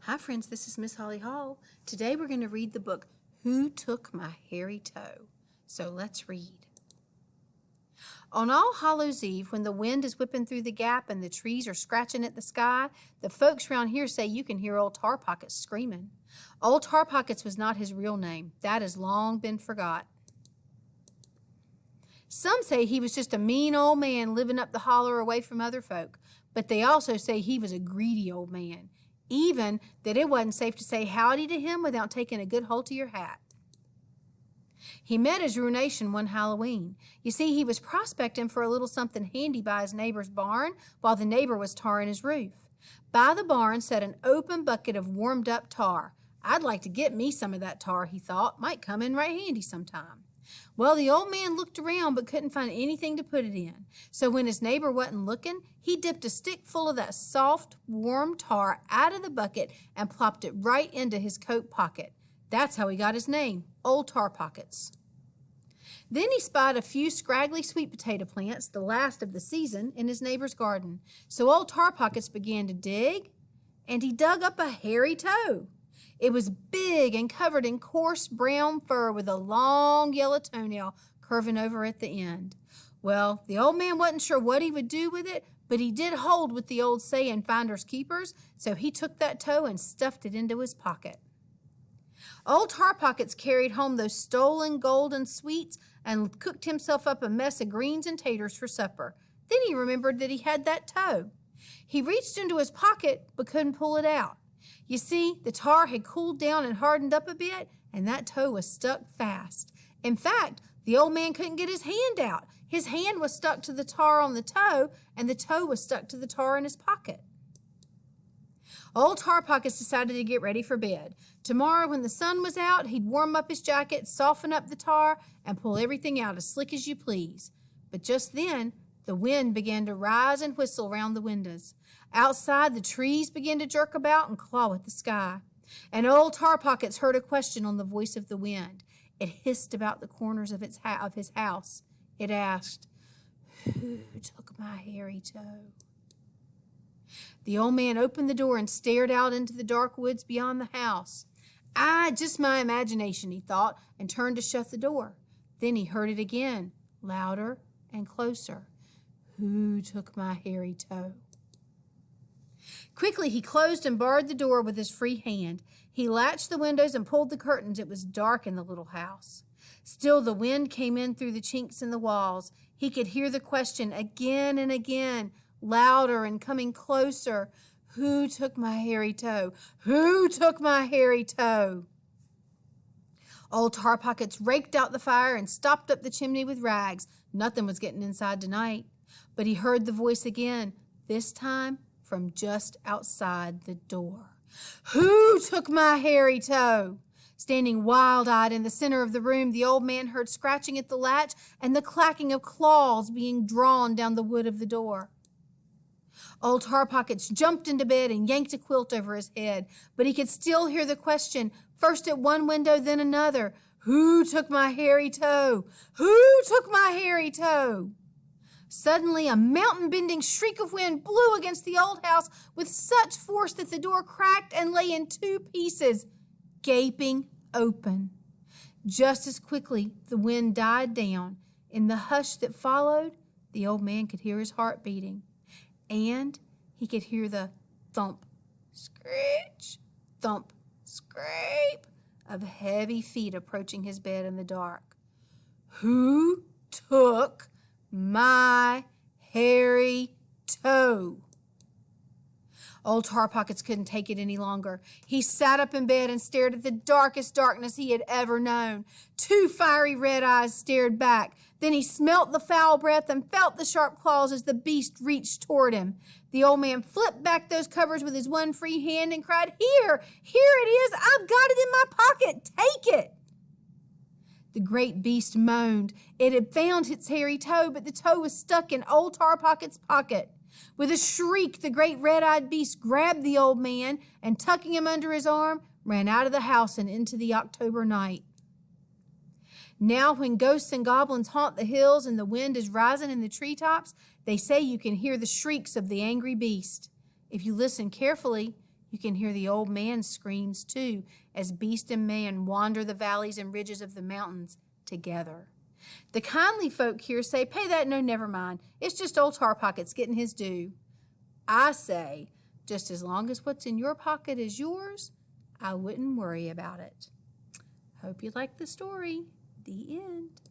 Hi friends, this is Miss Holly Hall. Today we're going to read the book, Who Took My Hairy Toe? So let's read. On All Hallows Eve, when the wind is whipping through the gap and the trees are scratching at the sky, the folks round here say you can hear Old Tar Pockets screaming. Old Tar Pockets was not his real name. That has long been forgot. Some say he was just a mean old man living up the holler away from other folk, but they also say he was a greedy old man. Even that it wasn't safe to say howdy to him without taking a good hold of your hat. He met his ruination one Halloween. You see, he was prospecting for a little something handy by his neighbor's barn while the neighbor was tarring his roof. By the barn sat an open bucket of warmed up tar. I'd like to get me some of that tar, he thought. Might come in right handy sometime. Well, the old man looked around but couldn't find anything to put it in. So when his neighbor wasn't looking, he dipped a stick full of that soft, warm tar out of the bucket and plopped it right into his coat pocket. That's how he got his name, Old Tar Pockets. Then he spied a few scraggly sweet potato plants, the last of the season, in his neighbor's garden. So Old Tar Pockets began to dig, and he dug up a hairy toe. It was big and covered in coarse brown fur with a long yellow toenail curving over at the end. Well, the old man wasn't sure what he would do with it, but he did hold with the old saying, finders keepers, so he took that toe and stuffed it into his pocket. Old Tar Pockets carried home those stolen golden sweets and cooked himself up a mess of greens and taters for supper. Then he remembered that he had that toe. He reached into his pocket but couldn't pull it out. You see, the tar had cooled down and hardened up a bit, and that toe was stuck fast. In fact, the old man couldn't get his hand out. His hand was stuck to the tar on the toe, and the toe was stuck to the tar in his pocket. Old Tar Pockets decided to get ready for bed. Tomorrow, when the sun was out, he'd warm up his jacket, soften up the tar, and pull everything out as slick as you please. But just then, the wind began to rise and whistle round the windows. Outside, the trees began to jerk about and claw at the sky. And Old Tar Pockets heard a question on the voice of the wind. It hissed about the corners of his house. It asked, "Who took my hairy toe?" The old man opened the door and stared out into the dark woods beyond the house. Just my imagination, he thought, and turned to shut the door. Then he heard it again, louder and closer. Who took my hairy toe? Quickly, he closed and barred the door with his free hand. He latched the windows and pulled the curtains. It was dark in the little house. Still, the wind came in through the chinks in the walls. He could hear the question again and again, louder and coming closer. Who took my hairy toe? Who took my hairy toe? Old Tar Pockets raked out the fire and stopped up the chimney with rags. Nothing was getting inside tonight. But he heard the voice again, this time from just outside the door. Who took my hairy toe? Standing wild-eyed in the center of the room, the old man heard scratching at the latch and the clacking of claws being drawn down the wood of the door. Old Tar Pockets jumped into bed and yanked a quilt over his head, but he could still hear the question, first at one window, then another. Who took my hairy toe? Who took my hairy toe? Suddenly, a mountain-bending shriek of wind blew against the old house with such force that the door cracked and lay in two pieces, gaping open. Just as quickly, the wind died down. In the hush that followed, the old man could hear his heart beating. And he could hear the thump, screech, thump, scrape of heavy feet approaching his bed in the dark. Who took my hairy toe? Old Tar Pockets couldn't take it any longer. He sat up in bed and stared at the darkest darkness he had ever known. Two fiery red eyes stared back. Then he smelt the foul breath and felt the sharp claws as the beast reached toward him. The old man flipped back those covers with his one free hand and cried, Here it is. I've got it in my pocket. Take it. The great beast moaned. It had found its hairy toe, but the toe was stuck in Old Tar Pockets' pocket. With a shriek, the great red-eyed beast grabbed the old man and, tucking him under his arm, ran out of the house and into the October night. Now, when ghosts and goblins haunt the hills and the wind is rising in the treetops, they say you can hear the shrieks of the angry beast. If you listen carefully, You can hear the old man's screams, too, as beast and man wander the valleys and ridges of the mountains together. The kindly folk here say, pay that, no, never mind. It's just old Tar Pockets getting his due. I say, just as long as what's in your pocket is yours, I wouldn't worry about it. Hope you liked the story. The end.